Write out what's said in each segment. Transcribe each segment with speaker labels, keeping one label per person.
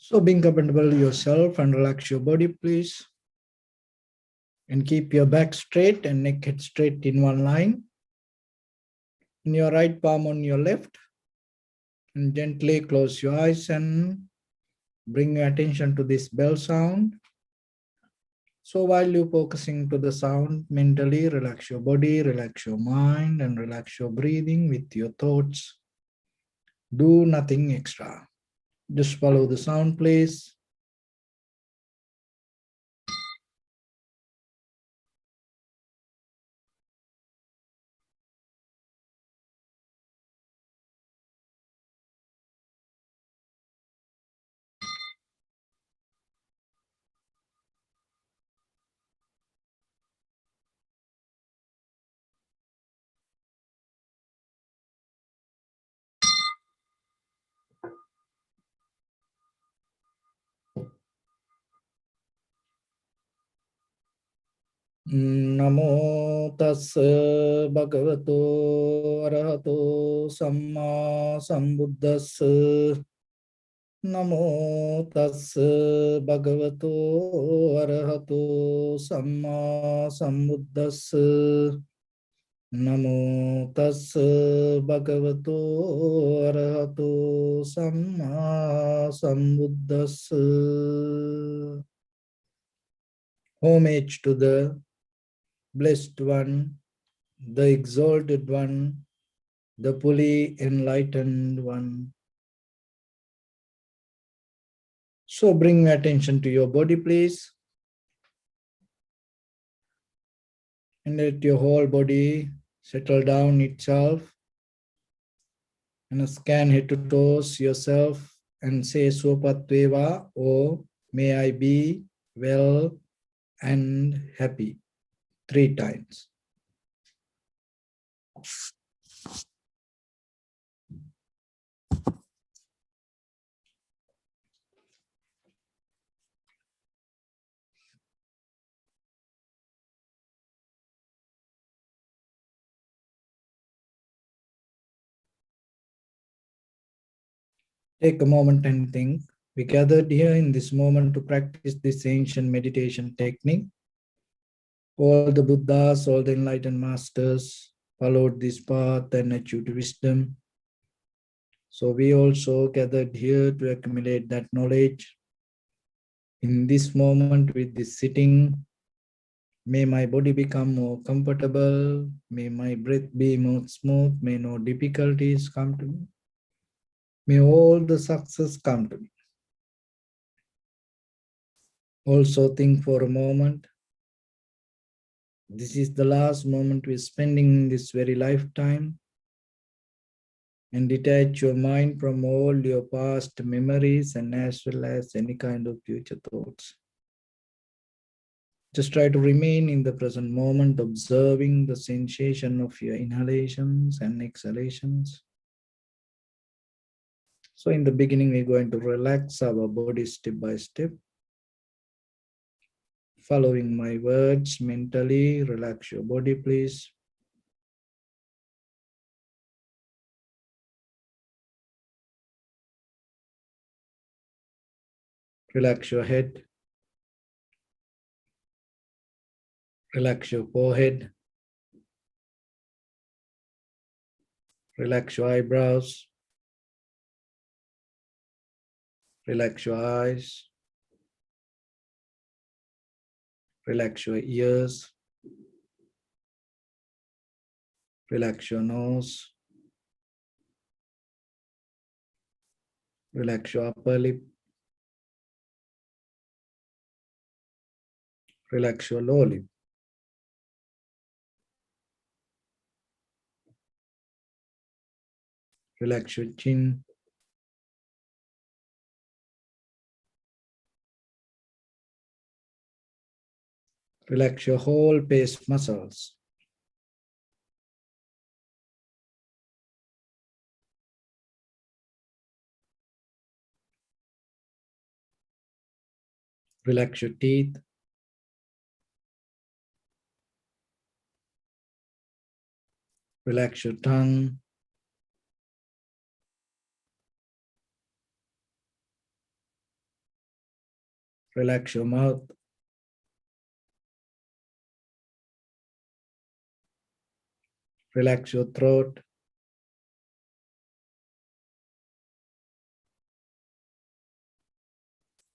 Speaker 1: So being comfortable yourself and relax your body, please. And keep your back straight and neck head straight in one line. In your right palm on your left. And gently close your eyes and bring your attention to this bell sound. So while you're focusing to the sound, mentally relax your body, relax your mind, and relax your breathing with your thoughts. Do nothing extra. Just follow the sound, please. Namo tassa bhagavato arahato samma sambuddhassa. Namo tassa bhagavato arahato samma sambuddhassa. Namo tassa bhagavato arahato samma sambuddhassa. Homage to the Blessed One, the Exalted One, the fully enlightened One. So bring attention to your body, please. And let your whole body settle down itself. And scan head to toes yourself and say Sopatveva, or may I be well and happy 3 times. Take a moment and think. We gathered here in this moment to practice this ancient meditation technique. All the Buddhas, all the enlightened masters followed this path and achieved wisdom. So we also gathered here to accumulate that knowledge. In this moment with this sitting, may my body become more comfortable, may my breath be more smooth, may no difficulties come to me. May all the success come to me. Also think for a moment, this is the last moment we're spending in this very lifetime, and detach your mind from all your past memories and as well as any kind of future thoughts. Just try to remain in the present moment, observing the sensation of your inhalations and exhalations. So in the beginning, we're going to relax our body step by step. Following my words mentally, relax your body, please. Relax your head. Relax your forehead. Relax your eyebrows. Relax your eyes. Relax your ears. Relax your nose. Relax your upper lip. Relax your lower lip. Relax your chin. Relax your whole face muscles. Relax your teeth. Relax your tongue. Relax your mouth. Relax your throat.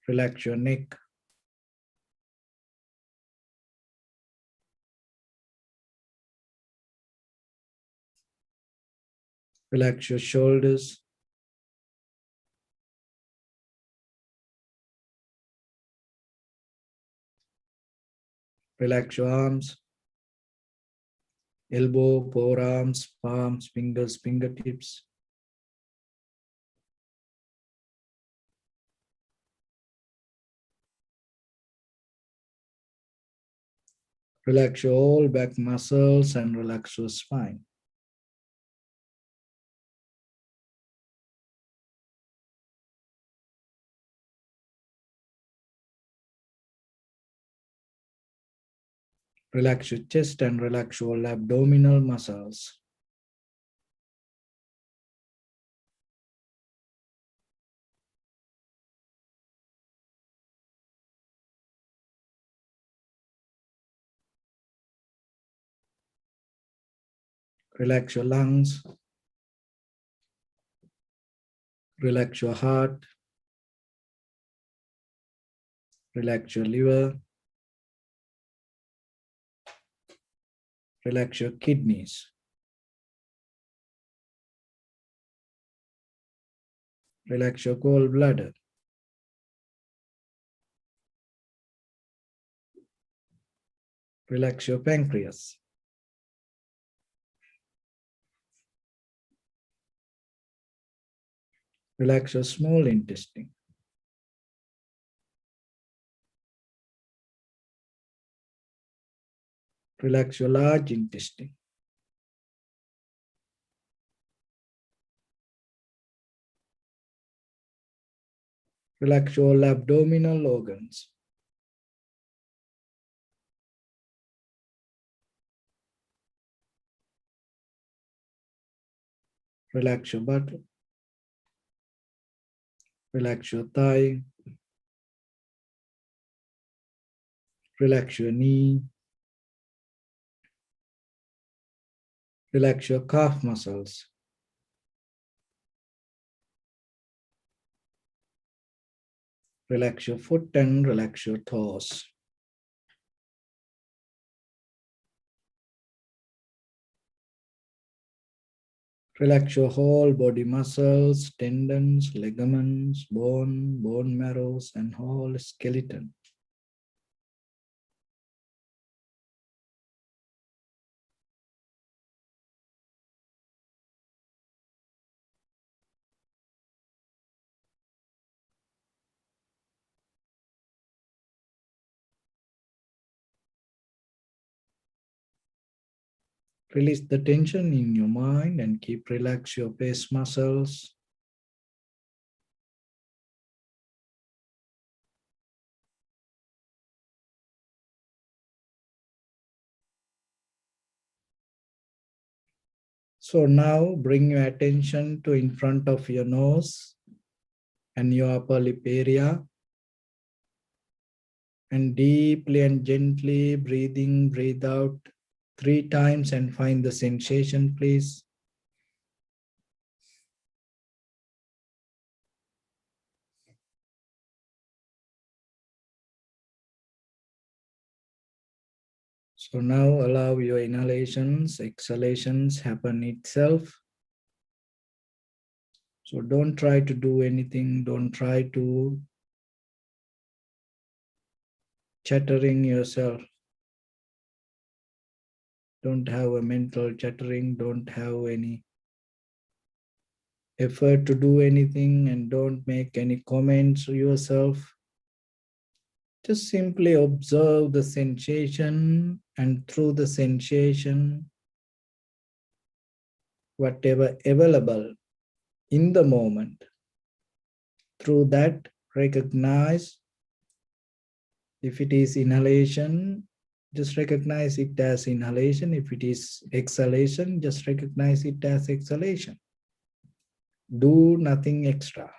Speaker 1: Relax your neck. Relax your shoulders. Relax your arms, elbow, forearms, palms, fingers, fingertips. Relax your whole back muscles and relax your spine. Relax your chest and relax your abdominal muscles. Relax your lungs. Relax your heart. Relax your liver. Relax your kidneys. Relax your gallbladder. Relax your pancreas. Relax your small intestine. Relax your large intestine. Relax your abdominal organs. Relax your butt. Relax your thigh. Relax your knee. Relax your calf muscles. Relax your foot and relax your toes. Relax your whole body muscles, tendons, ligaments, bone marrows, and whole skeleton. Release the tension in your mind and keep relax your face muscles. So now bring your attention to in front of your nose and your upper lip area. And deeply and gently breathe in, breathe out 3 times and find the sensation, please. So now allow your inhalations, exhalations happen itself. So don't try to do anything. Don't try to chattering yourself. Don't have a mental chattering. Don't have any effort to do anything and don't make any comments yourself. Just simply observe the sensation and through the sensation, whatever available in the moment, through that recognize if it is inhalation, just recognize it as inhalation. If it is exhalation, just recognize it as exhalation. Do nothing extra.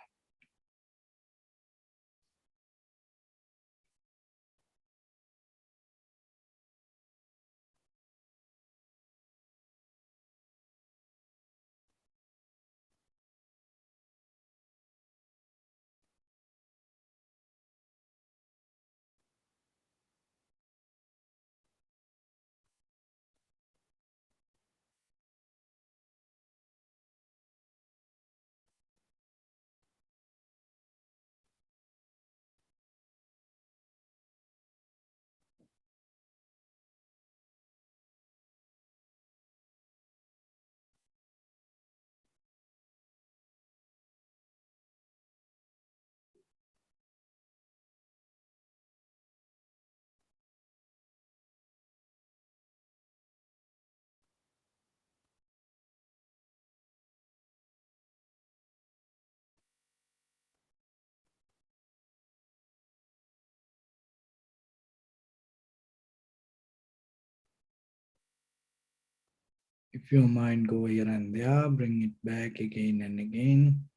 Speaker 1: If your mind go here and there, bring it back again and again.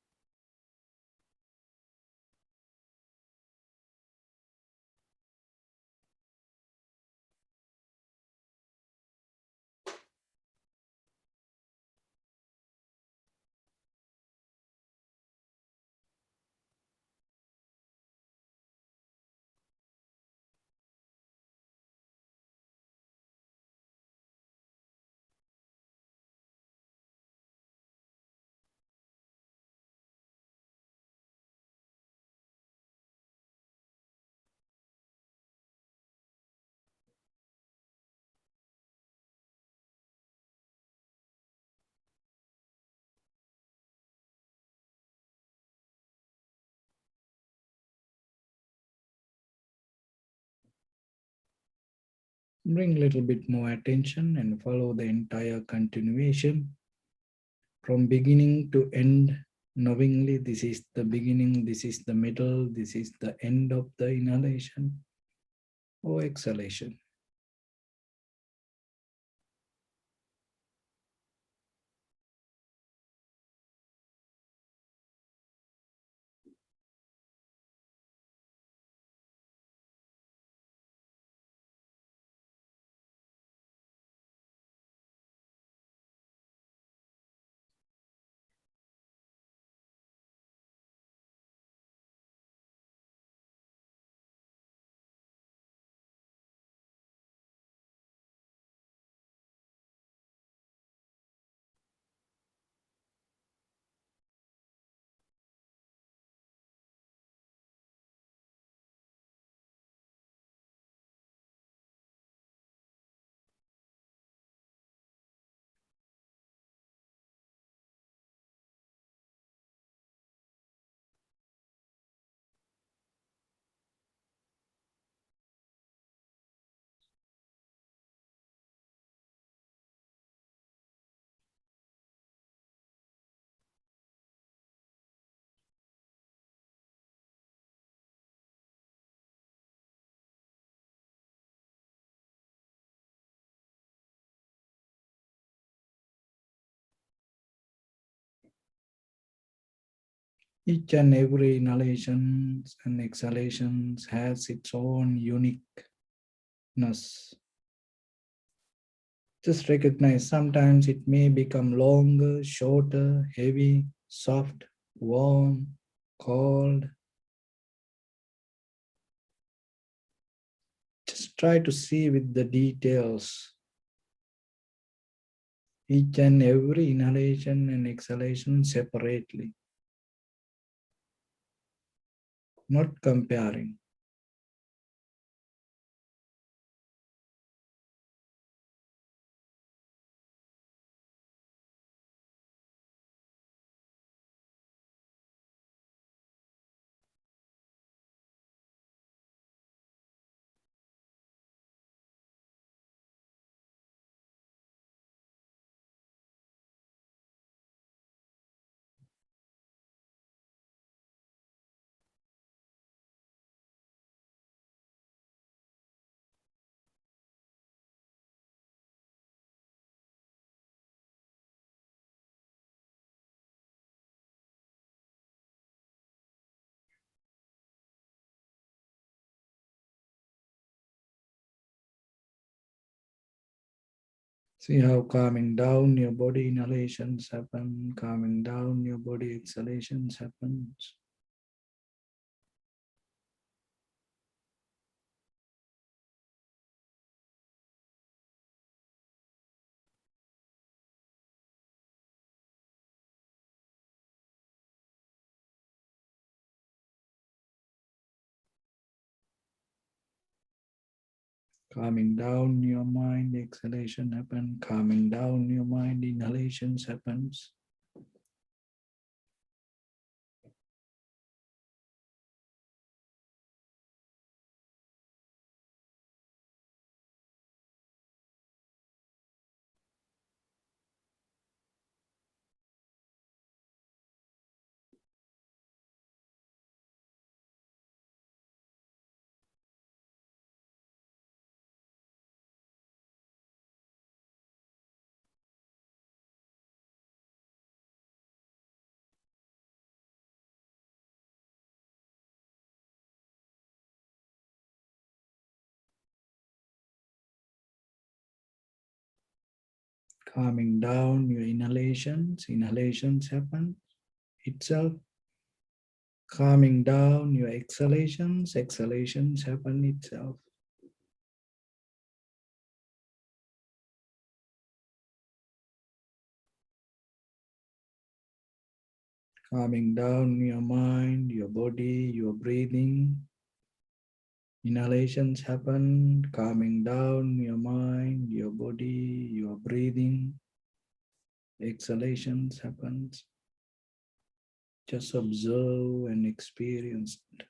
Speaker 1: Bring a little bit more attention and follow the entire continuation from beginning to end, knowingly this is the beginning, this is the middle, this is the end of the inhalation or exhalation. Each and every inhalation and exhalation has its own uniqueness. Just recognize sometimes it may become longer, shorter, heavy, soft, warm, cold. Just try to see with the details. Each and every inhalation and exhalation separately, not comparing. See how calming down your body inhalations happen, calming down your body exhalations happens. Calming down your mind, exhalation happens. Calming down your mind, inhalations happens. Calming down your inhalations. Inhalations happen itself. Calming down your exhalations. Exhalations happen itself. Calming down your mind, your body, your breathing. Inhalations happen, calming down your mind, your body, your breathing. Exhalations happens. Just observe and experience it.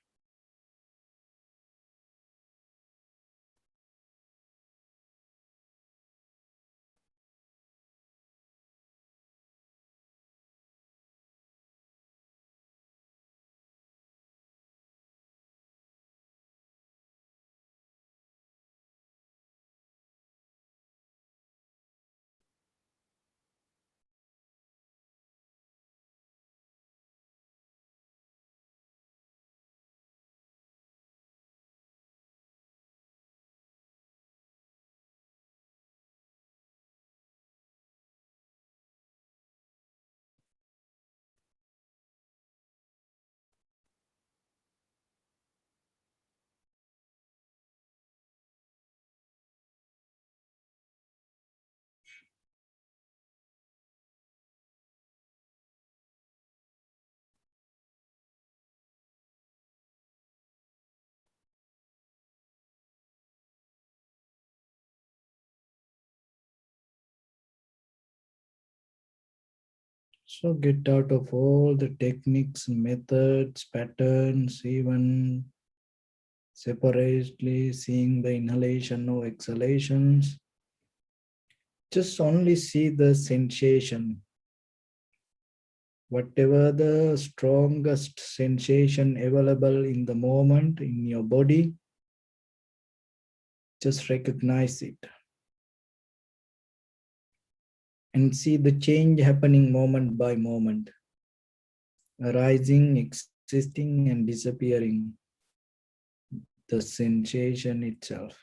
Speaker 1: So get out of all the techniques, methods, patterns, even separately seeing the inhalation or exhalations. Just only see the sensation. Whatever the strongest sensation available in the moment in your body, just recognize it and see the change happening moment by moment, arising, existing, and disappearing, the sensation itself.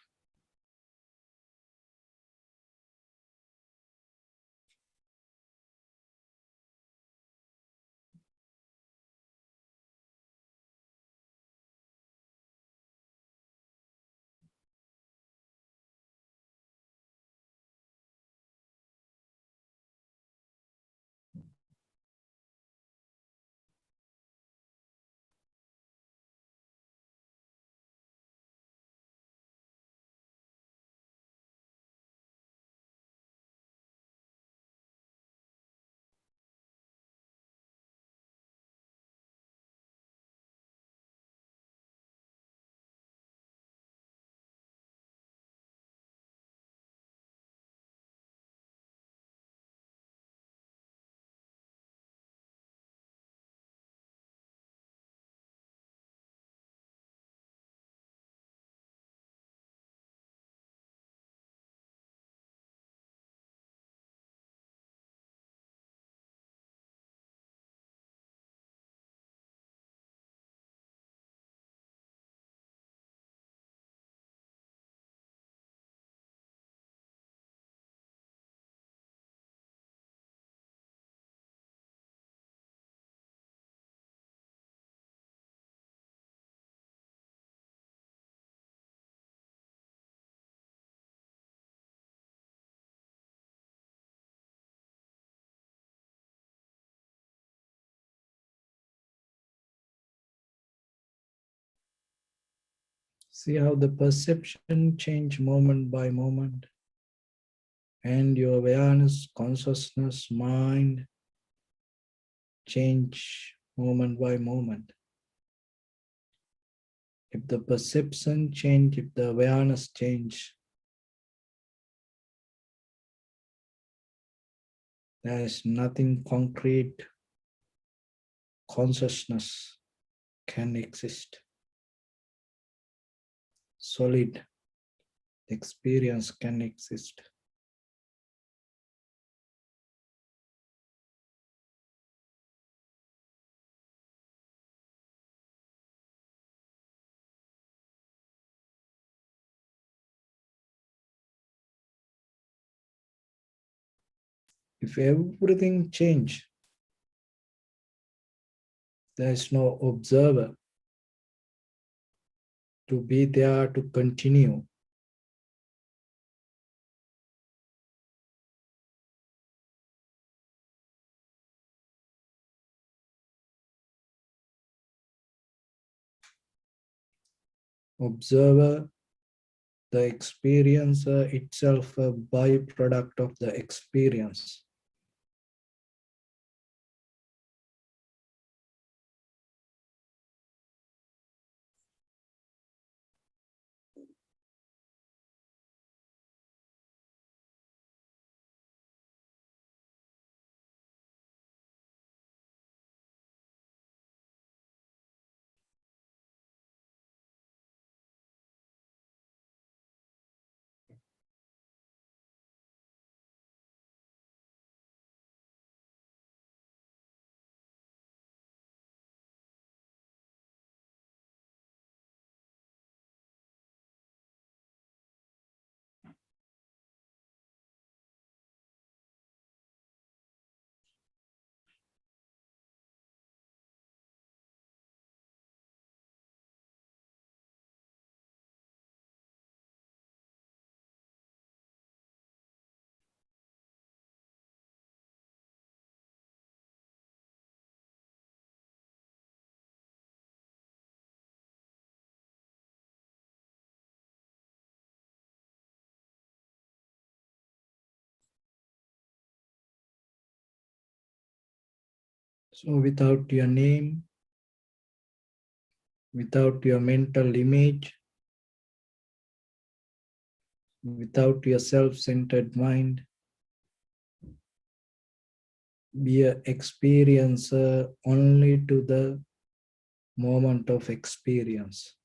Speaker 1: See how the perception change moment by moment, and your awareness, consciousness, mind change moment by moment. If the perception change, if the awareness change, there is nothing concrete consciousness can exist. Solid experience can exist. If everything change, there is no observer to be there to continue. Observer, the experiencer itself, a byproduct of the experience. So without your name, without your mental image, without your self-centered mind, be an experiencer only to the moment of experience.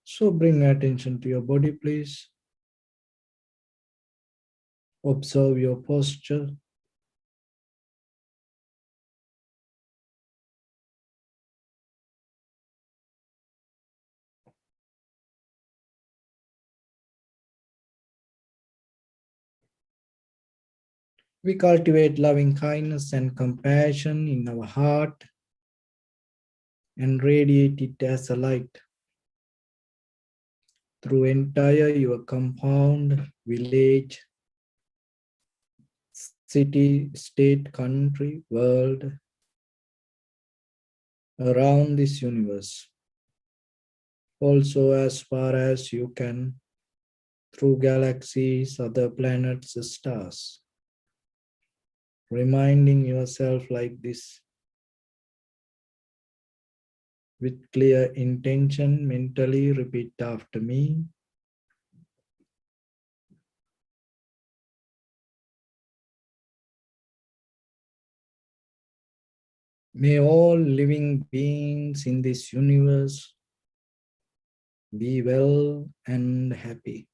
Speaker 1: So bring attention to your body, please. Observe your posture. We cultivate loving kindness and compassion in our heart and radiate it as a light through entire your compound, village, city, state, country, world, around this universe. Also as far as you can, through galaxies, other planets, stars. Reminding yourself like this with clear intention, mentally repeat after me. May all living beings in this universe be well and happy.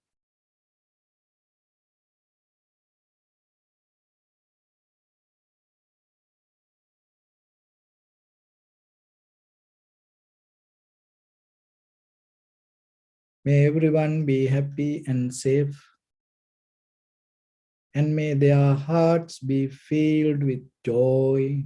Speaker 1: May everyone be happy and safe, and may their hearts be filled with joy.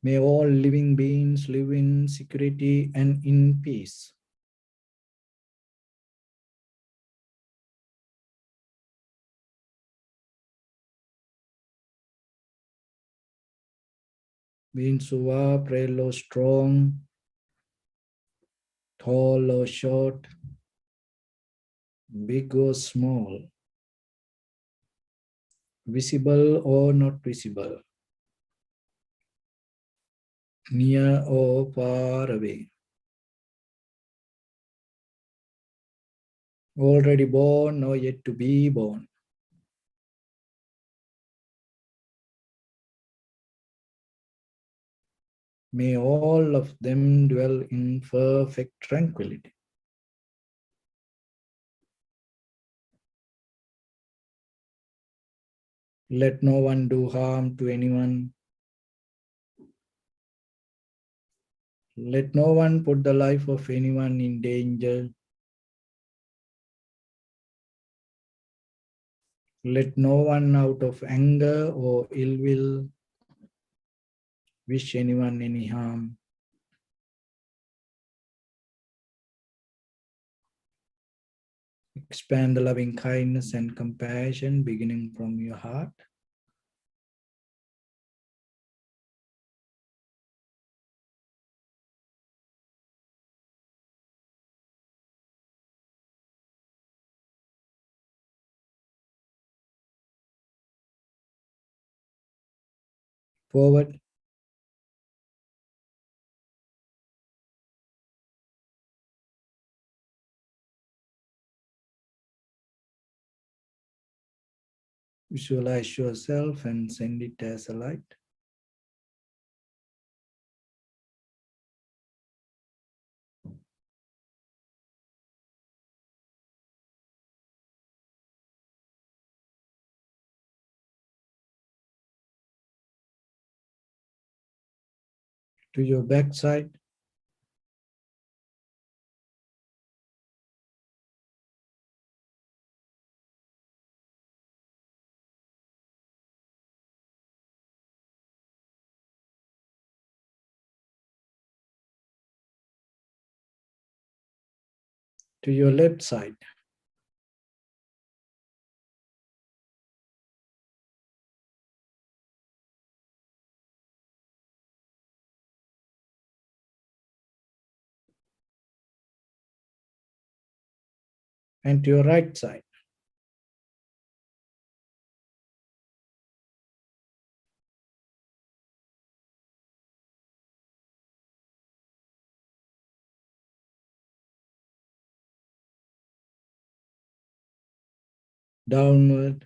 Speaker 1: May all living beings live in security and in peace. Beings who are frail or strong, tall or short, big or small, visible or not visible, near or far away, already born or yet to be born. May all of them dwell in perfect tranquility. Let no one do harm to anyone. Let no one put the life of anyone in danger. Let no one out of anger or ill will wish anyone any harm. Expand the loving kindness and compassion beginning from your heart. Forward. Visualize yourself and send it as a light. To your backside. To your left side. And to your right side. Downward.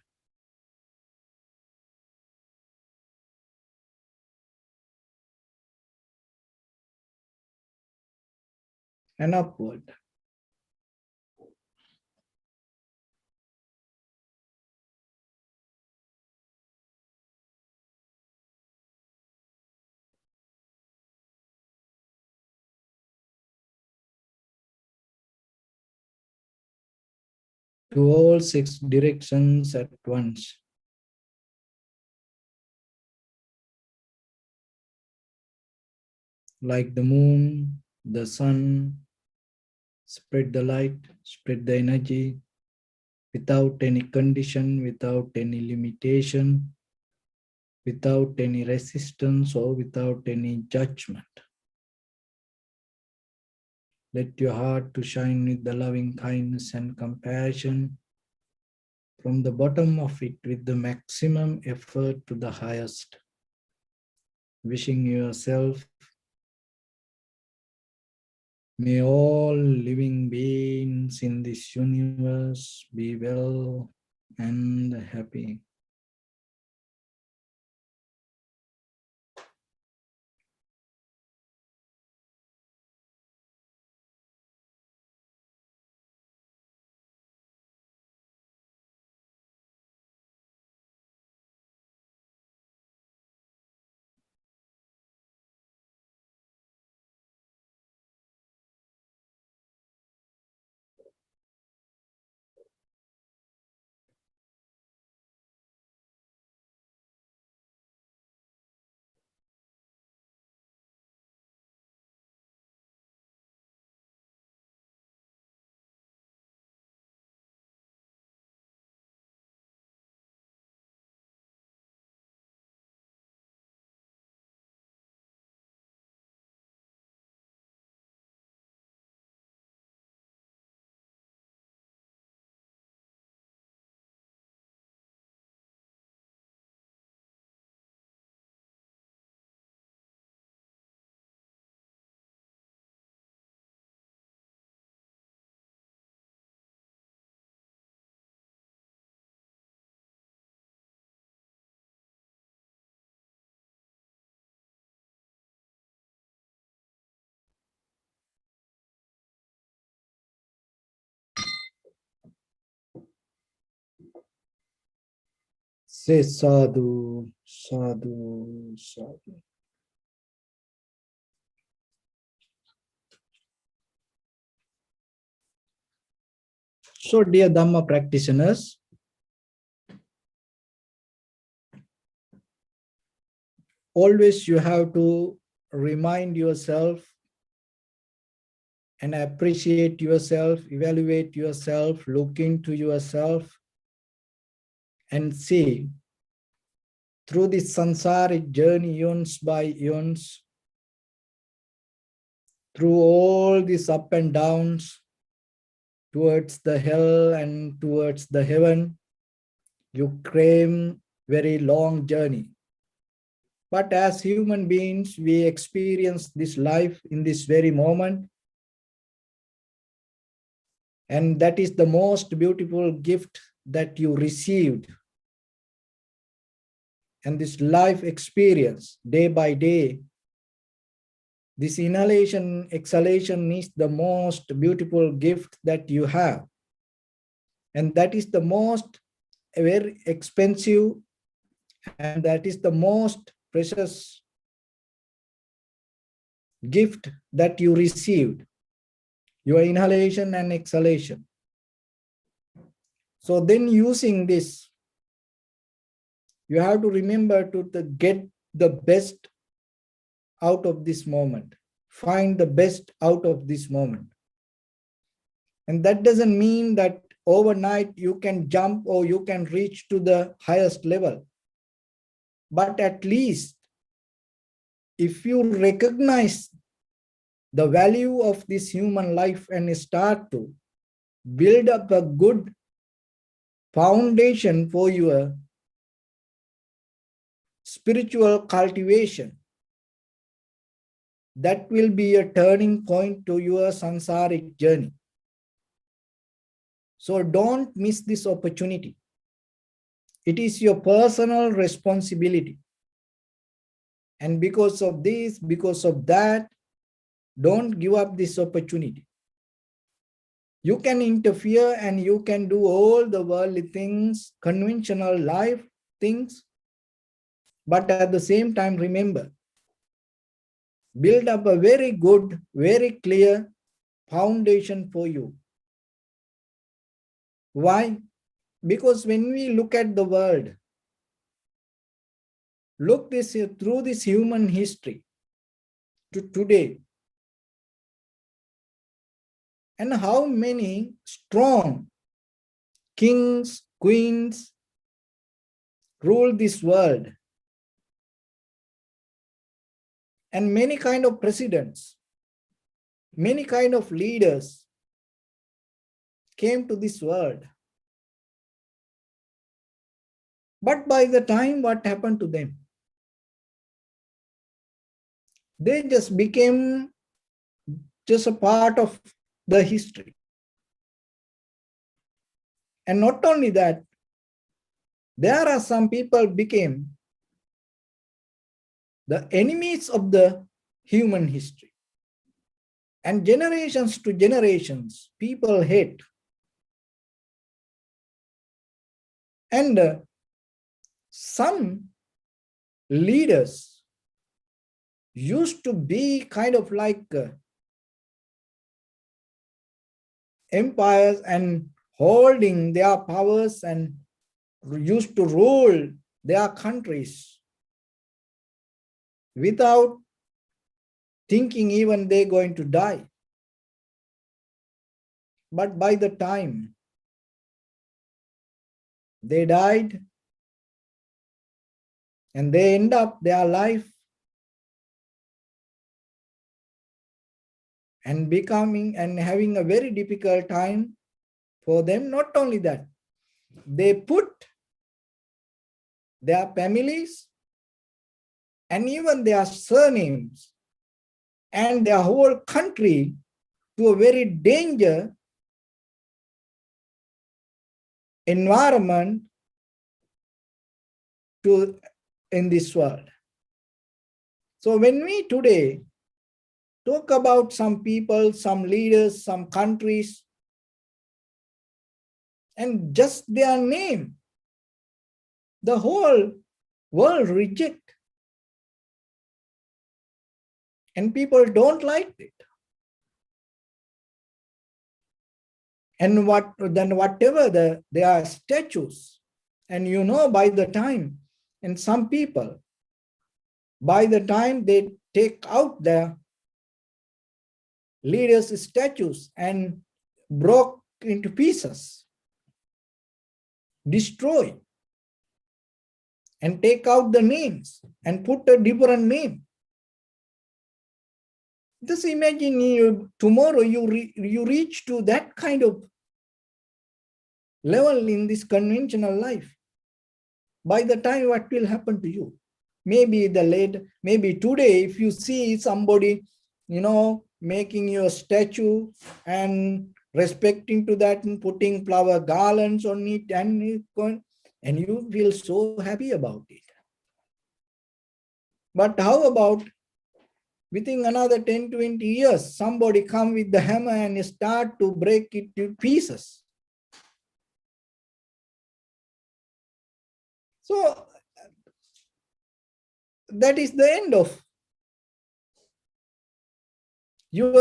Speaker 1: And upward. To all 6 directions at once. Like the moon, the sun, spread the light, spread the energy without any condition, without any limitation, without any resistance or without any judgment. Let your heart to shine with the loving kindness and compassion from the bottom of it with the maximum effort to the highest. Wishing yourself, may all living beings in this universe be well and happy. Say sadhu, sadhu, sadhu. So, dear Dhamma practitioners, always you have to remind yourself and appreciate yourself, evaluate yourself, look into yourself, and see through this samsaric journey, eons by eons, through all these up and downs, towards the hell and towards the heaven, you claim very long journey. But as human beings, we experience this life in this very moment. And that is the most beautiful gift that you received. And this life experience, day by day, this inhalation, exhalation is the most beautiful gift that you have. And that is the most very expensive, and that is the most precious gift that you received, your inhalation and exhalation. So then using this, you have to remember to get the best out of this moment. Find the best out of this moment. And that doesn't mean that overnight you can jump or you can reach to the highest level. But at least if you recognize the value of this human life and start to build up a good foundation for your spiritual cultivation, that will be a turning point to your samsaric journey. So don't miss this opportunity. It is your personal responsibility. And because of this, because of that, don't give up this opportunity. You can interfere and you can do all the worldly things, conventional life things, but at the same time, remember, build up a very good, very clear foundation for you. Why? Because when we look at the world, look this through this human history to today, and how many strong kings, queens rule this world, and many kind of presidents, many kind of leaders came to this world. But by the time, what happened to them? They just became just a part of the history. And not only that, there are some people became the enemies of the human history. And generations to generations, people hate. And some leaders used to be kind of like empires and holding their powers and used to rule their countries without thinking even they're going to die. But by the time they died and they end up their life and becoming and having a very difficult time for them, not only that, they put their families and even their surnames and their whole country to a very danger environment in this world. So when we today talk about some people, some leaders, some countries, and just their name, the whole world reject. And people don't like it. And whatever they are statues. And you know, by the time, and some people, by the time they take out their leaders' statues and broke into pieces, destroy, and take out the names and put a different name. Just imagine tomorrow you reach to that kind of level in this conventional life. By the time, what will happen to you? Maybe maybe today, if you see somebody, making your statue and respecting to that and putting flower garlands on it, and you feel so happy about it. But how about within another 10, 20 years, somebody come with the hammer and start to break it to pieces? So that is the end of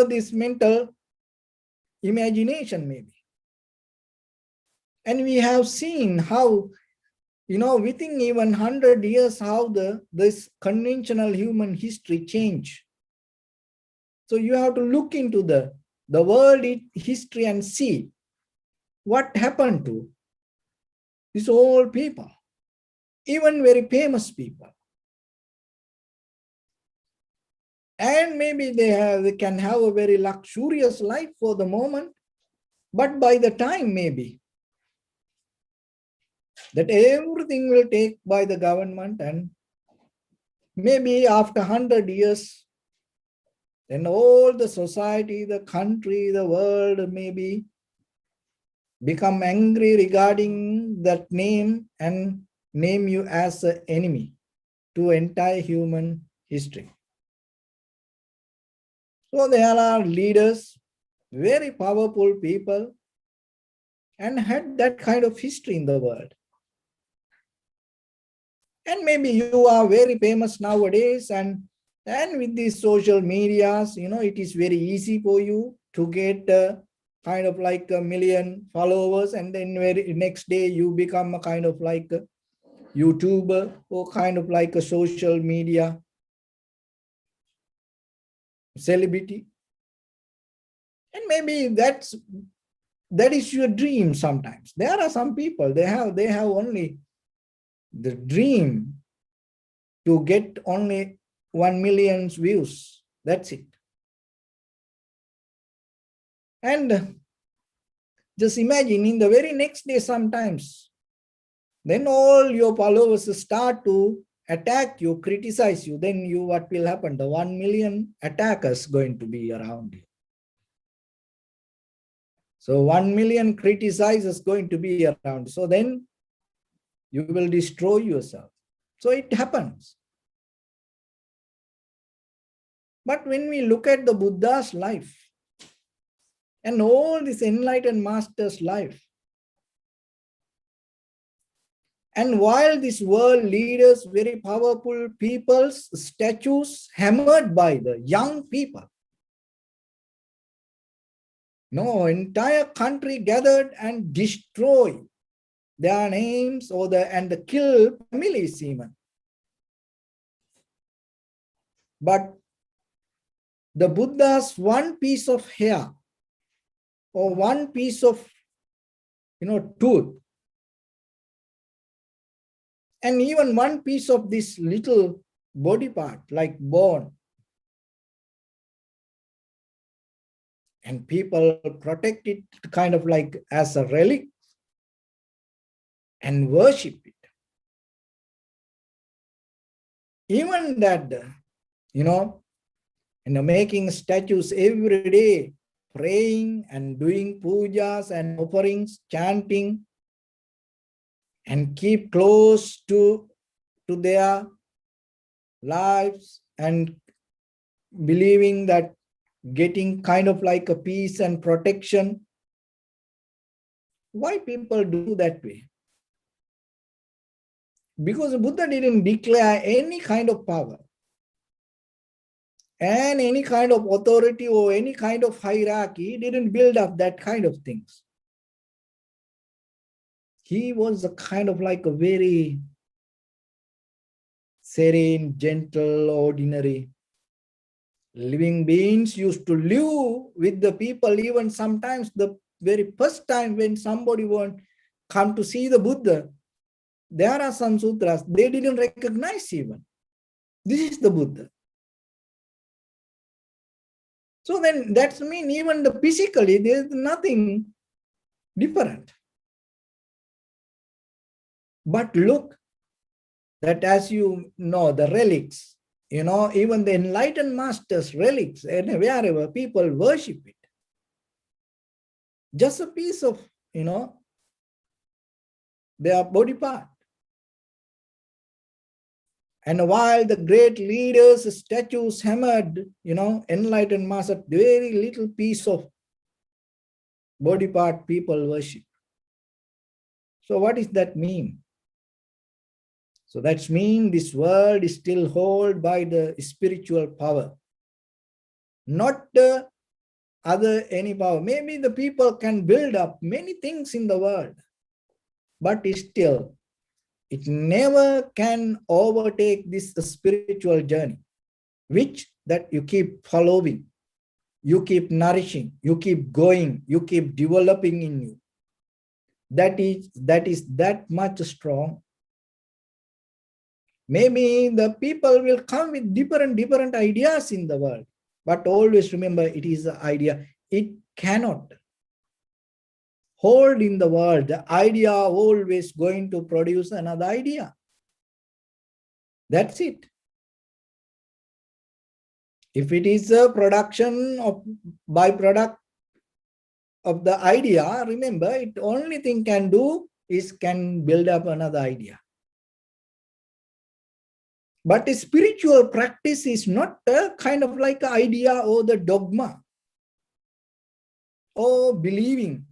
Speaker 1: this mental imagination, maybe. And we have seen how, within even 100 years, how this conventional human history changed. So you have to look into the world history and see what happened to these old people, even very famous people. And maybe they can have a very luxurious life for the moment, but by the time, maybe, that everything will take by the government, and maybe after 100 years, then all the society, the country, the world maybe become angry regarding that name and name you as an enemy to entire human history. So there are leaders, very powerful people, and had that kind of history in the world. And maybe you are very famous nowadays, and with these social medias, it is very easy for you to get kind of like 1 million followers, and then very next day you become a kind of like a YouTuber or kind of like a social media celebrity. And maybe that is your dream sometimes. There are some people, they have only the dream to get only 1 million views. That's it. And just imagine, in the very next day sometimes, then all your followers start to attack you, criticize you. Then what will happen? The 1 million attackers going to be around you. So 1 million criticizers going to be around. So then you will destroy yourself. So it happens. But when we look at the Buddha's life and all this enlightened master's life, and while this world leaders, very powerful people's statues hammered by the young people, entire country gathered and destroy their names and kill families even. But the Buddha's one piece of hair or one piece of tooth, and even one piece of this little body part like bone, and people protect it kind of like as a relic and worship it. Even that, making statues every day, praying and doing pujas and offerings, chanting, and keep close to their lives and believing that getting kind of like a peace and protection. Why people do that way? Because the Buddha didn't declare any kind of power and any kind of authority or any kind of hierarchy. He didn't build up that kind of things. He was a kind of like a very serene, gentle, ordinary living beings used to live with the people. Even sometimes the very first time when somebody won't come to see the Buddha, there are some sutras, they didn't recognize even. This is the Buddha. So then that's mean even the physically, there's nothing different. But look, that as you know, the relics, even the enlightened masters' relics, and wherever people worship it, just a piece of, their body part. And while the great leaders' statues hammered, enlightened master, very little piece of body part people worship. So what does that mean? So that means this world is still held by the spiritual power, not the other any power. Maybe the people can build up many things in the world, but still, it never can overtake this spiritual journey, which that you keep following, you keep nourishing, you keep going, you keep developing in you. That is that much strong. Maybe the people will come with different ideas in the world, but always remember it is the idea. It cannot hold in the world. The idea always going to produce another idea. That's it. If it is a production of byproduct of the idea, remember it only thing can do is can build up another idea. But a spiritual practice is not a kind of like an idea or the dogma or believing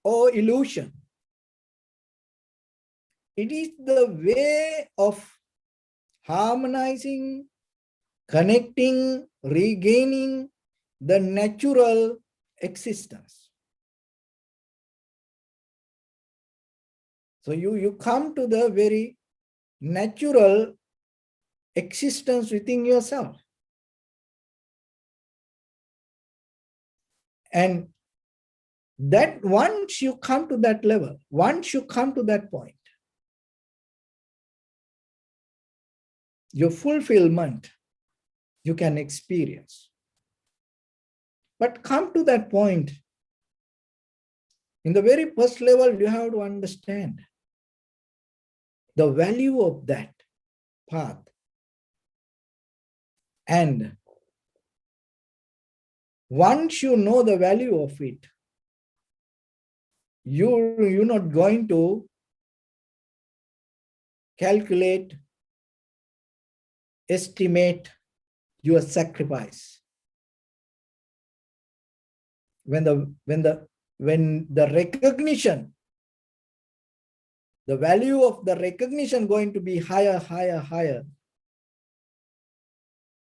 Speaker 1: or illusion. It is the way of harmonizing, connecting, regaining the natural existence. So you come to the very natural existence within yourself. And that once you come to that level, once you come to that point, your fulfillment you can experience. But come to that point, in the very first level, you have to understand the value of that path. And once you know the value of it, you're not going to calculate, estimate your sacrifice. When the recognition, the value of the recognition going to be higher,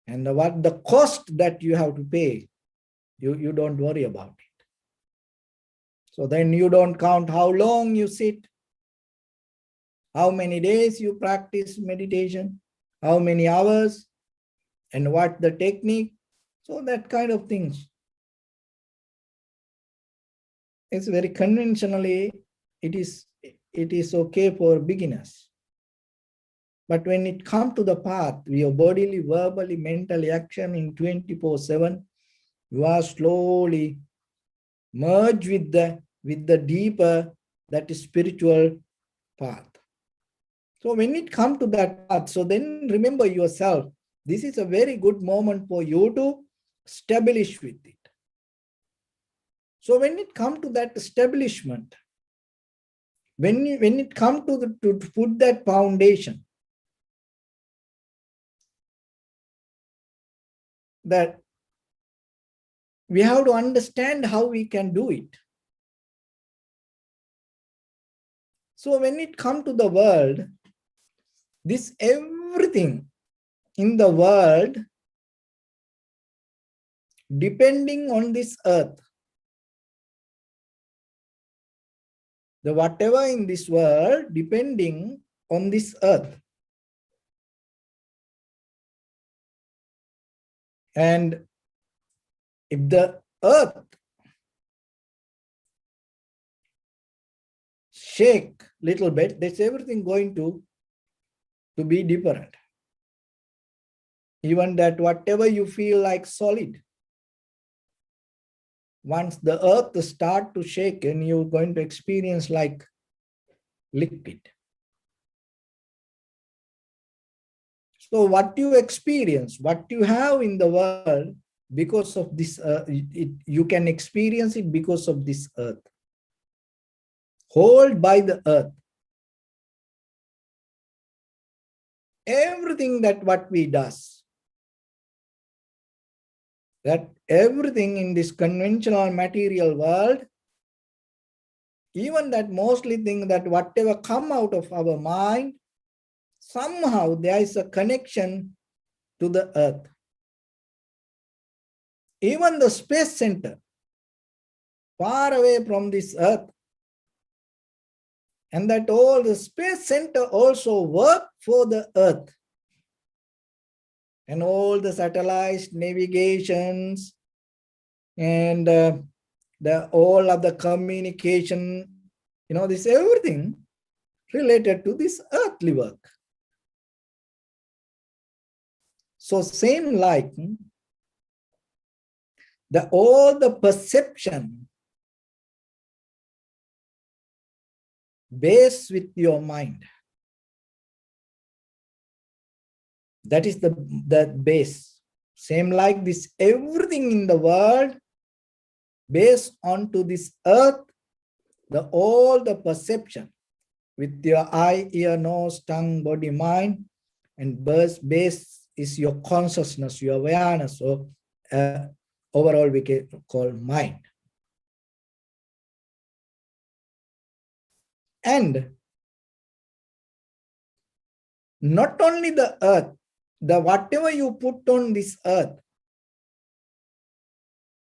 Speaker 1: and what the cost that you have to pay, you don't worry about it. So then you don't count how long you sit, how many days you practice meditation, how many hours, and what the technique. So that kind of things. It's very conventionally, it is okay for beginners. But when it comes to the path, your bodily, verbally, mentally action in 24/7, you are slowly merge with the deeper, that is spiritual path. So when it comes to that path, so then remember yourself, this is a very good moment for you to establish with it. So when it comes to that establishment, when it comes to put that foundation, that we have to understand how we can do it. So when it comes to the world, this everything in the world depending on this earth. The whatever in this world depending on this earth. And if the earth shake little bit, that's everything going to be different. Even that whatever you feel like solid, once the earth start to shake and you're going to experience like liquid. So what you experience, what you have in the world, because of this, you can experience it because of this earth. Hold by the earth. Everything that what we does, that everything in this conventional material world, even that mostly thing that whatever come out of our mind, somehow there is a connection to the earth. Even the space center, far away from this earth, and that all the space center also work for the earth. And all the satellites, navigations, and all of the communication, this everything related to this earthly work. So same like all the perception based with your mind. That is the base. Same like this, everything in the world based onto this earth, all the perception with your eye, ear, nose, tongue, body, mind, and base is your consciousness, your awareness. So overall we can call mind. And not only the earth, whatever you put on this earth,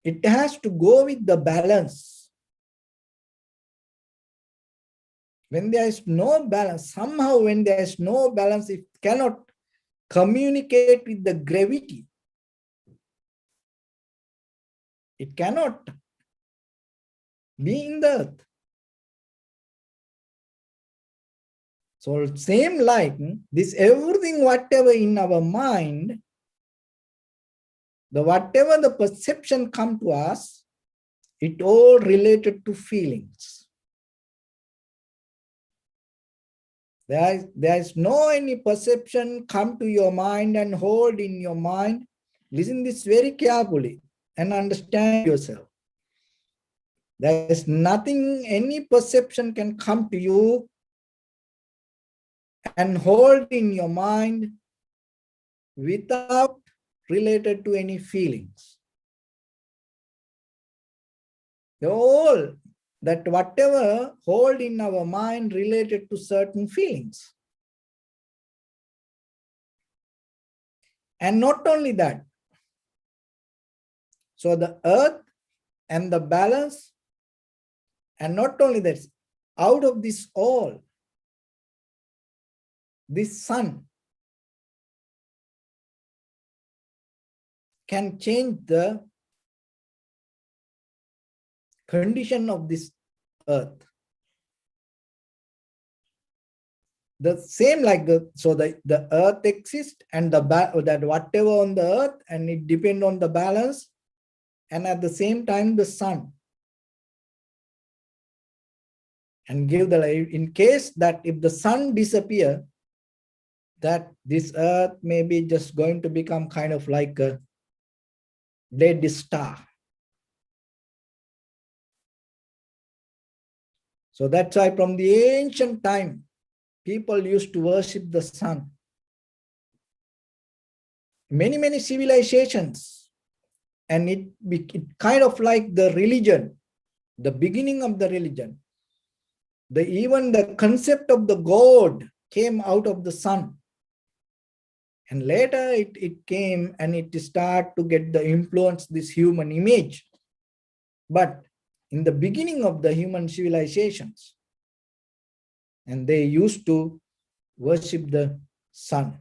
Speaker 1: it has to go with the balance. When there is no balance, somehow when there is no balance, it cannot communicate with the gravity. It cannot be in the earth. So same like this, everything whatever in our mind, whatever the perception come to us, it all related to feelings. There is no any perception come to your mind and hold in your mind. Listen this very carefully and understand yourself. There is nothing, any perception can come to you and hold in your mind without related to any feelings. All that whatever hold in our mind related to certain feelings. And not only that, so the earth and the balance, and not only that, out of this all, this sun can change the condition of this earth. The same like the earth exists and that whatever on the earth, and it depends on the balance, and at the same time the sun. And give the light in case that if the sun disappear, that this earth may be just going to become kind of like a dead star. So that's why from the ancient time, people used to worship the sun. Many civilizations, and it kind of like the religion, the beginning of the religion. Even the concept of the God came out of the sun. And later it came and it started to get the influence, this human image. But in the beginning of the human civilizations, and they used to worship the sun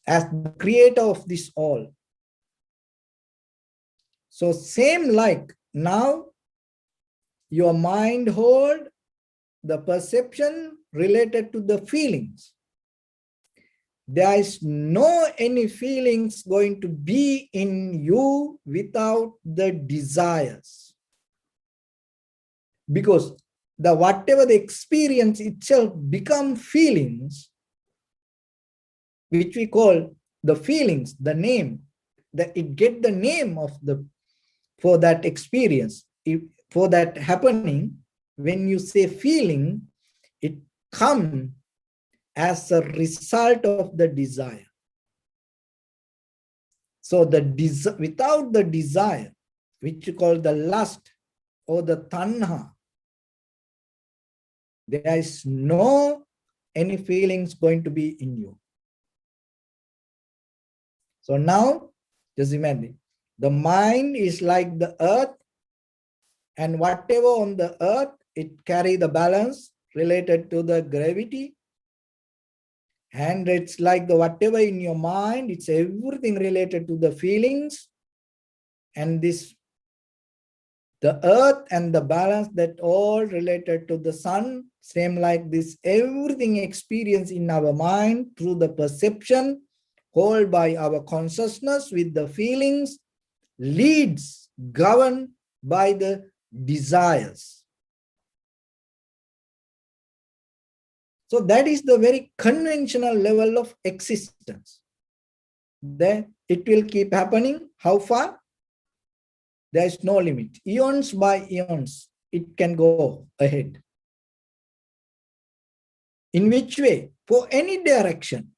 Speaker 1: as the creator of this all. So same like now, your mind hold the perception related to the feelings. There is no any feelings going to be in you without the desires. Because the whatever the experience itself become feelings, which we call the feelings, the name, that it get the name of the, for that experience, for that happening. When you say feeling, it comes as a result of the desire. So without the desire, which you call the lust or the tanha, there is no any feelings going to be in you. So now, just imagine, the mind is like the earth, and whatever on the earth, it carry the balance related to the gravity. And it's like the whatever in your mind, it's everything related to the feelings. And this, the earth and the balance, that all related to the sun, same like this, everything experience in our mind through the perception, held by our consciousness with the feelings, leads, governed by the desires. So that is the very conventional level of existence. Then it will keep happening. How far? There is no limit. Eons by eons, it can go ahead. In which way? For any direction.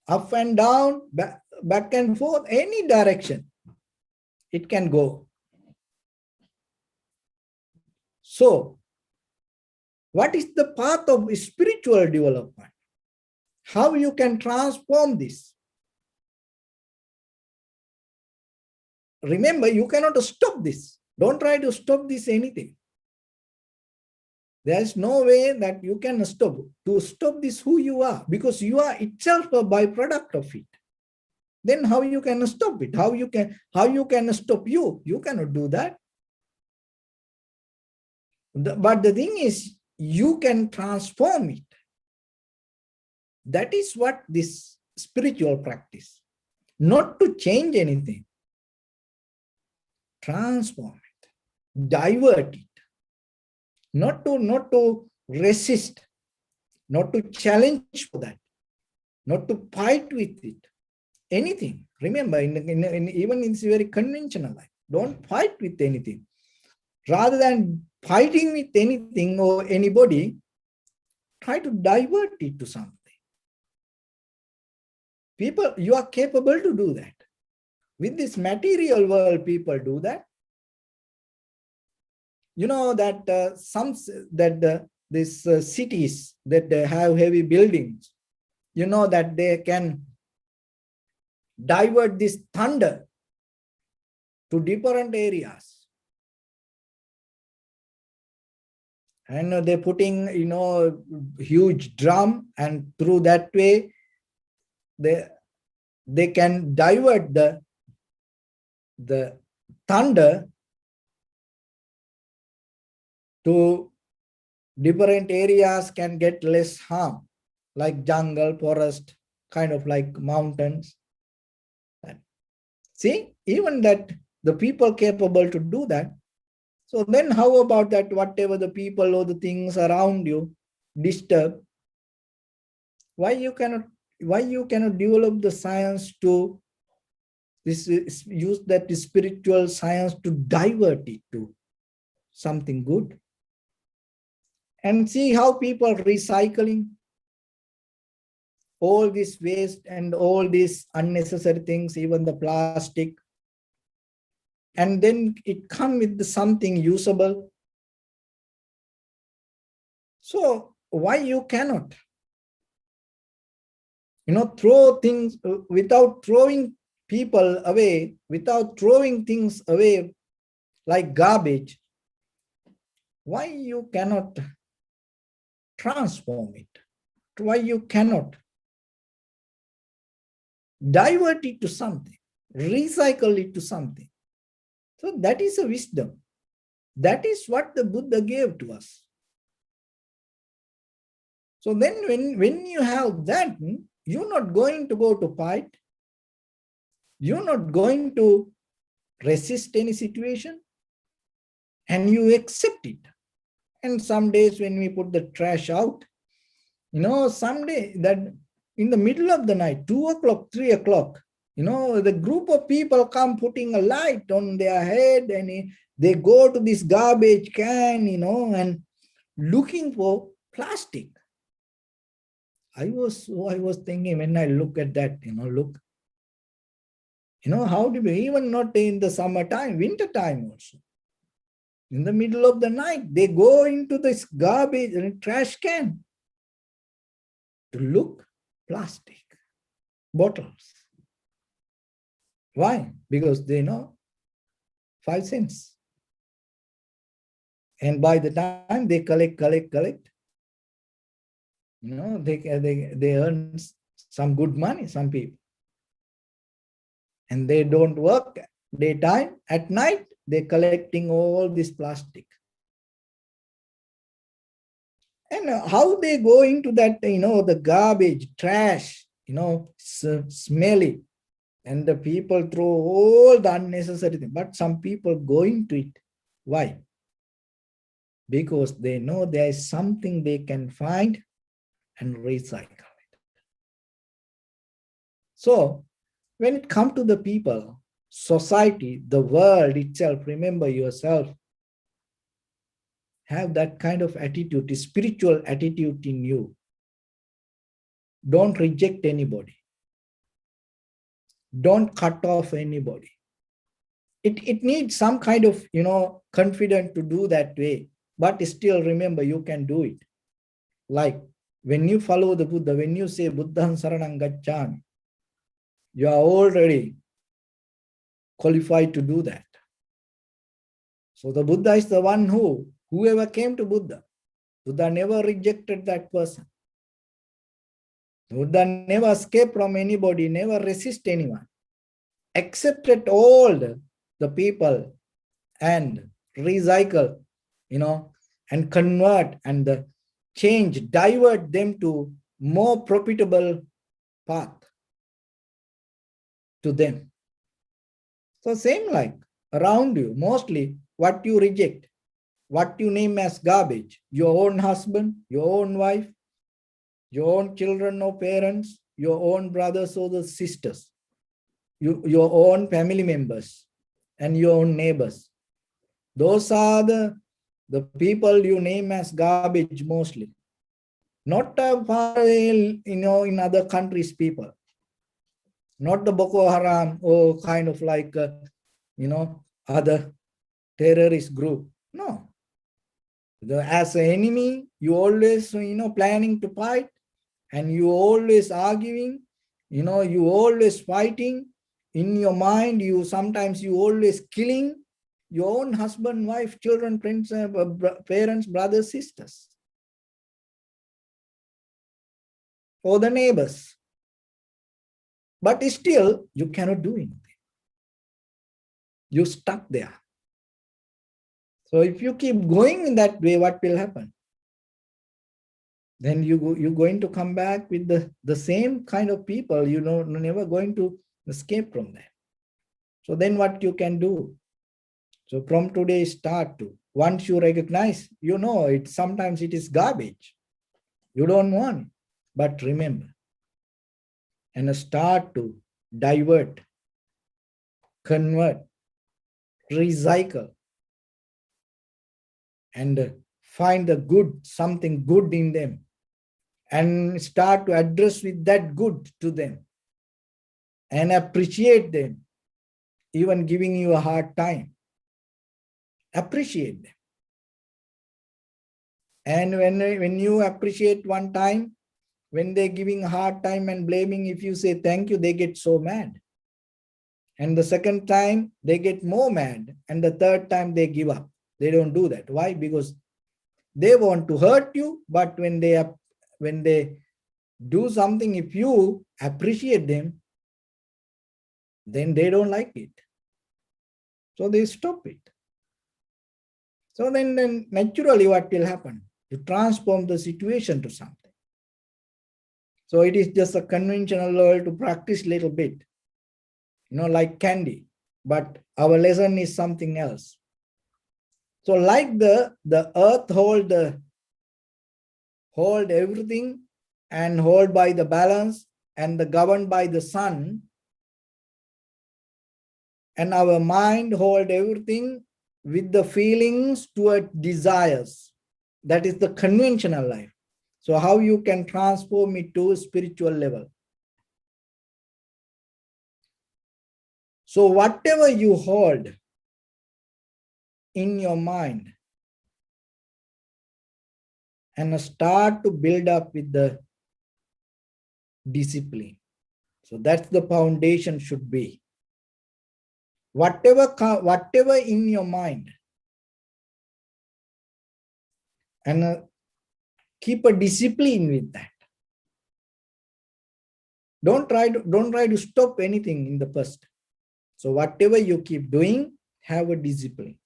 Speaker 1: Up and down, back and forth, any direction, it can go. So, what is the path of spiritual development? How you can transform this? Remember, you cannot stop this. Don't try to stop this anything. There is no way that you can stop. To stop this who you are, because you are itself a byproduct of it. Then how you can stop it? How you can stop you? You cannot do that. But the thing is, you can transform it. That is what this spiritual practice. Not to change anything. Transform it. Divert it. Not to resist. Not to challenge for that. Not to fight with it. Anything. Remember, even in this very conventional life, don't fight with anything. Rather than fighting with anything or anybody, try to divert it to something. People, you are capable to do that. With this material world, people do that. You know that these cities that they have heavy buildings, you know that they can divert this thunder to different areas. And they're putting, huge drum, and through that way, they can divert the thunder to different areas, can get less harm, like jungle, forest, kind of like mountains. See, even that the people capable to do that. So then how about that whatever the people or the things around you disturb? Why you cannot develop the science to use that spiritual science to divert it to something good? And see how people recycling all this waste and all these unnecessary things, even the plastic, and then it comes with something usable. So why you cannot? Throw things without throwing people away, without throwing things away like garbage. Why you cannot transform it? Why you cannot divert it to something, recycle it to something? So that is a wisdom. That is what the Buddha gave to us. So then when you have that, you're not going to go to fight. You're not going to resist any situation, and you accept it. And some days when we put the trash out, someday that in the middle of the night, 2 o'clock, 3 o'clock, the group of people come putting a light on their head, and they go to this garbage can, and looking for plastic. I was thinking when I look at that, how do we, even not in the summertime, winter time also, in the middle of the night, they go into this garbage and trash can to look plastic bottles. Why? Because they know 5 cents. And by the time they collect, they earn some good money, some people. And they don't work daytime. At night, they're collecting all this plastic. And how they go into that, the garbage, trash, smelly. And the people throw all the unnecessary things. But some people go into it. Why? Because they know there is something they can find and recycle it. So when it comes to the people, society, the world itself, remember yourself, have that kind of attitude, spiritual attitude in you. Don't reject anybody. Don't cut off anybody. It needs some kind of, confidence to do that way. But still remember, you can do it. Like when you follow the Buddha, when you say Buddhaṃ Saraṇaṃ Gacchāmi, you are already qualified to do that. So the Buddha is the one whoever came to Buddha never rejected that person. Buddha never escaped from anybody, never resist anyone, accepted all the people and recycle, and convert and change, divert them to more profitable path to them. So same like around you, mostly what you reject, what you name as garbage, your own husband, your own wife, your own children or parents, your own brothers or the sisters, your own family members, and your own neighbors. Those are the people you name as garbage mostly. Not in other countries people. Not the Boko Haram or kind of like, other terrorist group. No. As an enemy, you always, planning to fight, and you always arguing, you always fighting. In your mind, sometimes you always killing your own husband, wife, children, friends, parents, brothers, sisters, or the neighbors. But still, you cannot do anything. You're stuck there. So if you keep going in that way, what will happen? Then you're going to come back with the same kind of people. You're never going to escape from that. So then what you can do? So from today, start to, once you recognize, sometimes it is garbage. You don't want it, but remember, and start to divert, convert, recycle, and find the good, something good in them, and start to address with that good to them and appreciate them, even giving you a hard time. Appreciate them. And when you appreciate one time, when they're giving a hard time and blaming, if you say thank you, they get so mad. And the second time, they get more mad. And the third time, they give up. They don't do that. Why? Because they want to hurt you, but when they do something, if you appreciate them, then they don't like it. So they stop it. So then naturally what will happen? You transform the situation to something. So it is just a conventional level to practice a little bit, like candy, but our lesson is something else. So like the earth hold everything and hold by the balance and the governed by the sun, and our mind hold everything with the feelings toward desires. That is the conventional life. So how you can transform it to a spiritual level? So whatever you hold in your mind and start to build up with the discipline. So that's the foundation should be. Whatever in your mind, and keep a discipline with that. Don't try to stop anything in the first. So whatever you keep doing, have a discipline.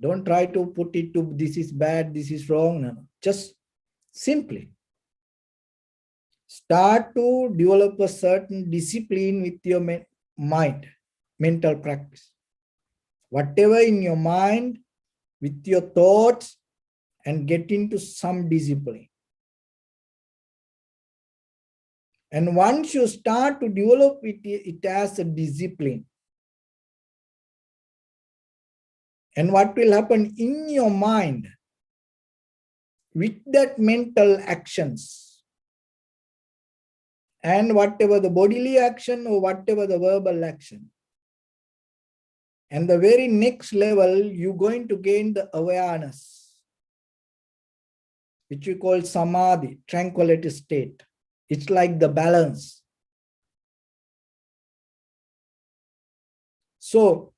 Speaker 1: Don't try to put it to this is bad, this is wrong. No. Just simply start to develop a certain discipline with your mind, mental practice. Whatever in your mind, with your thoughts, and get into some discipline. And once you start to develop it as a discipline, and what will happen in your mind with that mental actions, and whatever the bodily action or whatever the verbal action, and the very next level, you're going to gain the awareness, which we call samadhi, tranquility state. It's like the balance. So,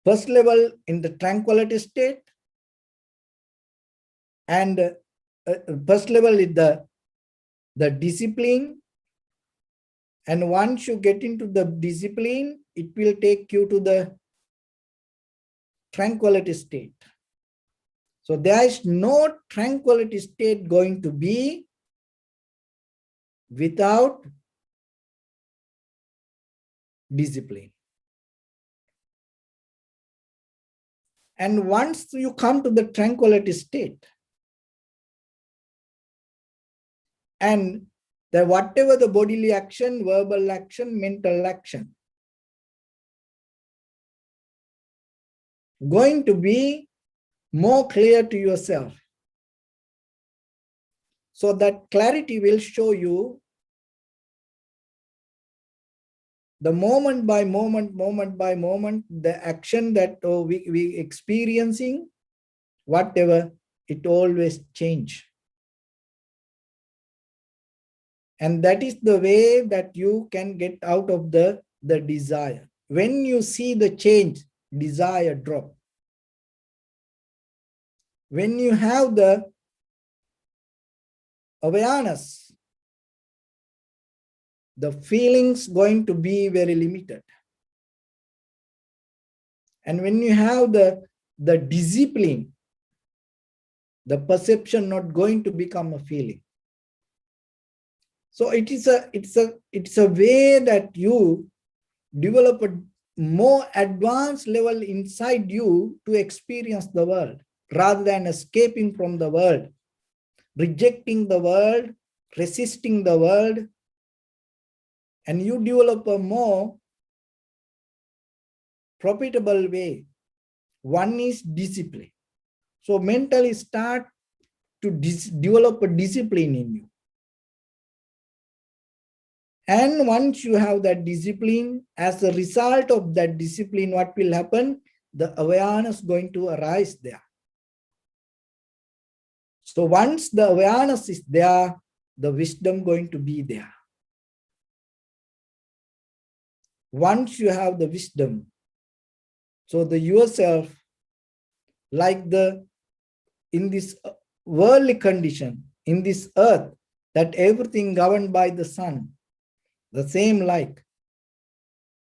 Speaker 1: first level in the tranquility state, and first level is the discipline. And once you get into the discipline, it will take you to the tranquility state. So there is no tranquility state going to be without discipline. And once you come to the tranquility state, and whatever the bodily action, verbal action, mental action, going to be more clear to yourself. So that clarity will show you the moment by moment, the action that we experiencing, whatever, it always change. And that is the way that you can get out of the desire. When you see the change, desire drop. When you have the awareness, the feelings going to be very limited. And when you have the discipline, the perception not going to become a feeling. So it's a way that you develop a more advanced level inside you to experience the world, rather than escaping from the world, rejecting the world, resisting the world. And you develop a more profitable way. One is discipline. So mentally start to develop a discipline in you. And once you have that discipline, as a result of that discipline, what will happen? the awareness going to arise there. So once the awareness is there, the wisdom going to be there. Once you have the wisdom, so the yourself, like the in this worldly condition, in this earth, that everything governed by the sun, the same like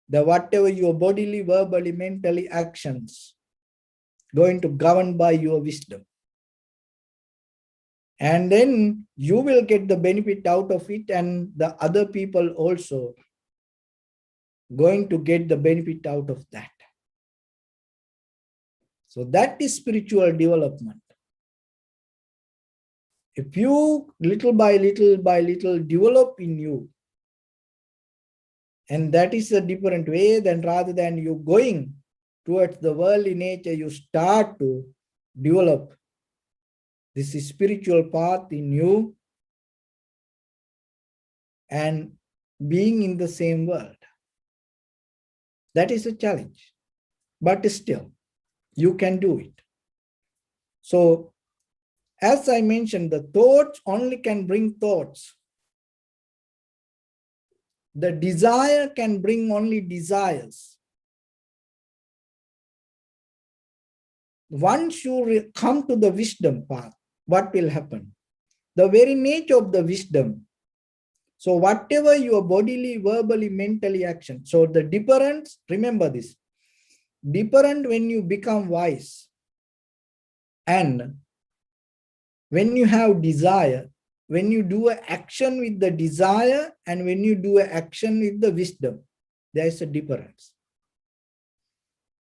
Speaker 1: the whatever your bodily, verbally, mentally actions going to govern by your wisdom. And then you will get the benefit out of it, and the other people also going to get the benefit out of that. So that is spiritual development. If you little by little develop in you, and that is a different way, then rather than you going towards the worldly nature, you start to develop this spiritual path in you and being in the same world. That is a challenge, but still you can do it. So as I mentioned, the thoughts only can bring thoughts. The desire can bring only desires. Once you come to the wisdom path, what will happen? The very nature of the wisdom. So whatever your bodily, verbally, mentally action. So the difference, remember this, different when you become wise and when you have desire, when you do an action with the desire and when you do an action with the wisdom, there is a difference.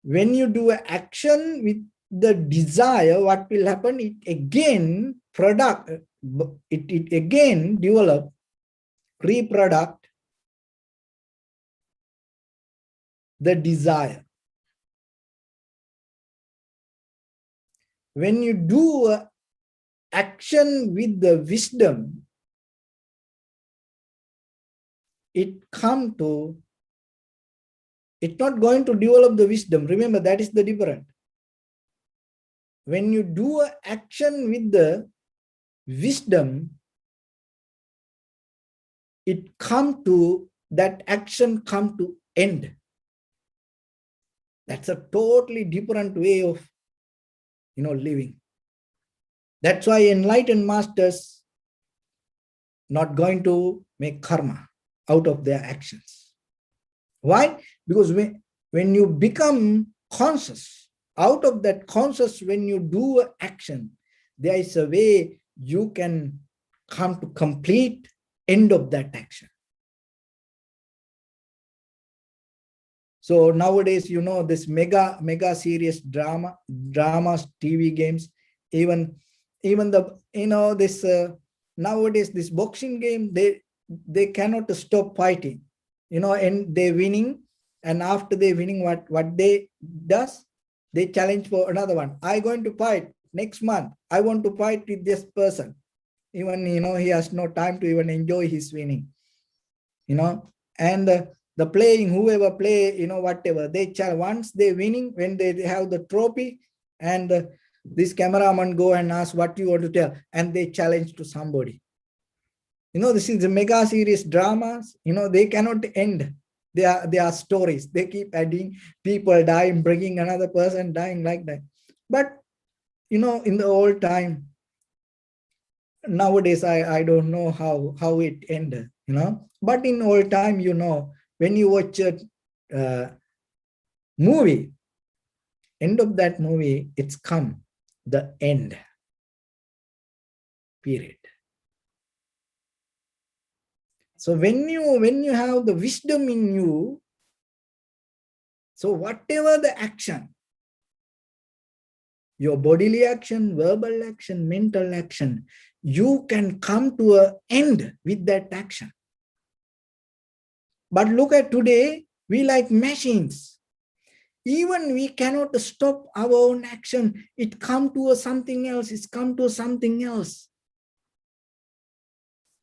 Speaker 1: When you do an action with the desire, what will happen? It again it again develop, reproduct the desire. When you do an action with the wisdom, it's not going to develop the wisdom. Remember, that is the difference. When you do an action with the wisdom, that action come to end. That's a totally different way of living. That's why enlightened masters not going to make karma out of their actions. Why? Because when you become conscious, out of that conscious, when you do an action, there is a way you can come to complete end of that action. So nowadays, this mega serious dramas, TV games, even this nowadays this boxing game, they cannot stop fighting, and they winning, and after they winning, what they does, they challenge for another one. I going to fight next month. I want to fight with this person. Even he has no time to even enjoy his winning. And the playing, whoever play, whatever they once they winning, when they have the trophy, and this cameraman go and ask what you want to tell, and they challenge to somebody. This is the mega serious dramas. They cannot end. They are stories. They keep adding, people dying, bringing another person dying, like that. But in the old time, nowadays I don't know how it ended. But in old time, when you watch a movie, end of that movie, it's come the end period. So when you have the wisdom in you, so whatever the action, your bodily action, verbal action, mental action, you can come to an end with that action. But look at today, we like machines. Even we cannot stop our own action. It come to something else. It's come to something else.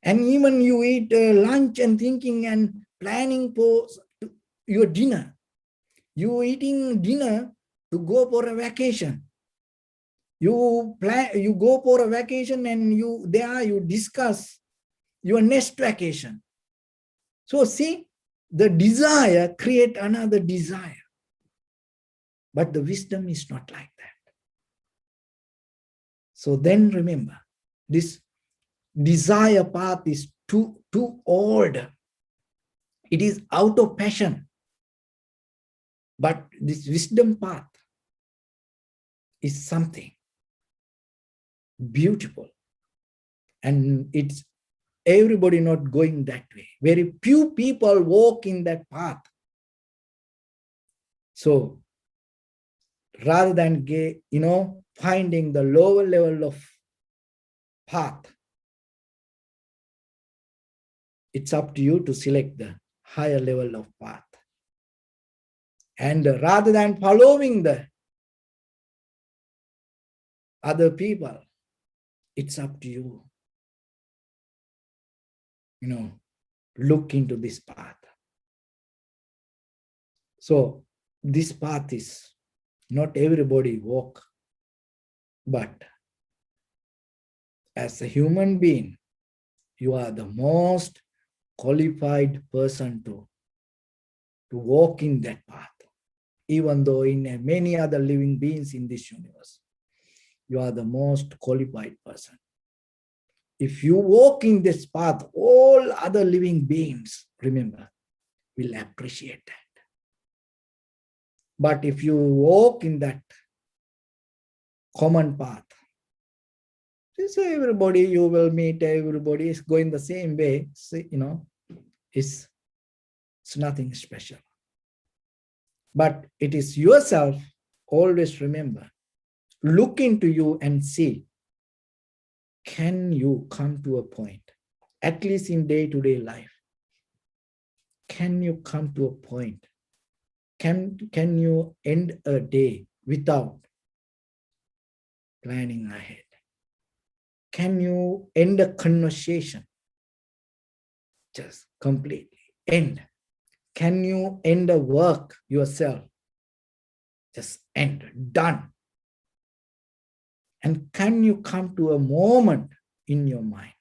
Speaker 1: And even you eat lunch and thinking and planning for your dinner. You eating dinner, to go for a vacation. You go for a vacation and you discuss your next vacation. So see, the desire create another desire. But the wisdom is not like that. So then remember, this desire path is too old. It is out of passion. But this wisdom path is something beautiful. And it's everybody not going that way. Very few people walk in that path. So rather than finding the lower level of path, it's up to you to select the higher level of path. And rather than following the other people, it's up to you. Look into this path. So this path is not everybody walk, but as a human being, you are the most qualified person to walk in that path. Even though in many other living beings in this universe, you are the most qualified person. If you walk in this path, all other living beings, remember, will appreciate that. But if you walk in that common path, so everybody you will meet, everybody is going the same way, it's nothing special. But it is yourself, always remember, look into you and see, can you come to a point, at least in day-to-day life, can you come to a point, can you end a day without planning ahead? Can you end a conversation? Just completely end. Can you end a work yourself? Just end, done. And can you come to a moment in your mind?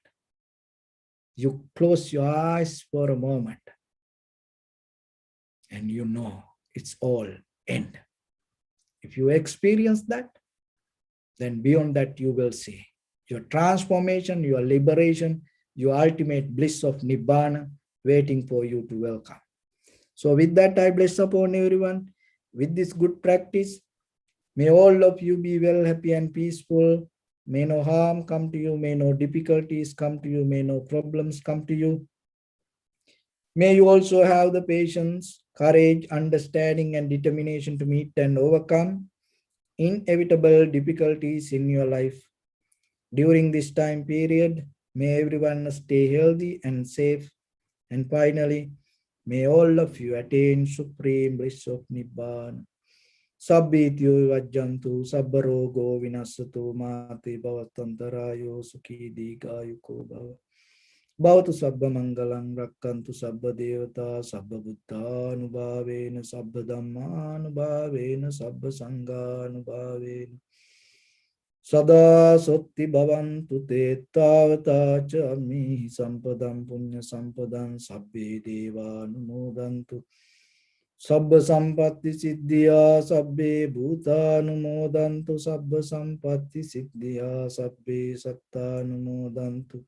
Speaker 1: You close your eyes for a moment and you know it's all end. If you experience that, then beyond that you will see your transformation, your liberation, your ultimate bliss of Nibbana waiting for you to welcome. So with that, I bless upon everyone. With this good practice, may all of you be well, happy and peaceful. May no harm come to you. May no difficulties come to you. May no problems come to you. May you also have the patience, courage, understanding and determination to meet and overcome inevitable difficulties in your life. During this time period, may everyone stay healthy and safe. And finally, may all of you attain supreme bliss of Nibbana. Sabbityo vajjantu sabbarogo vinasatu mati bhavatantarayo sukhi digayuko bhava. Bhavatu sabba mangalam rakkantu sabba devata sabba buddha anubhavena sabba dhamma anubhavena sabba sangha anubhavena. Sada sotti bhavantu te tavata cha ami sampadam punya sampadam sabbe deva anumodantu. Sabba sampatti siddhya sabbe bhuta anumodantu. Sabba sampatti siddhya sabbe satta anumodantu.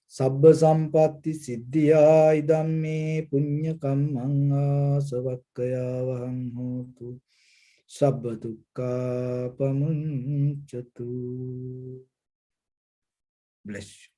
Speaker 1: Sabba sampatti siddhya idamme punya kammang asavakkaya vahang hotu. Sabba dukkha pamuncatu. Bless you.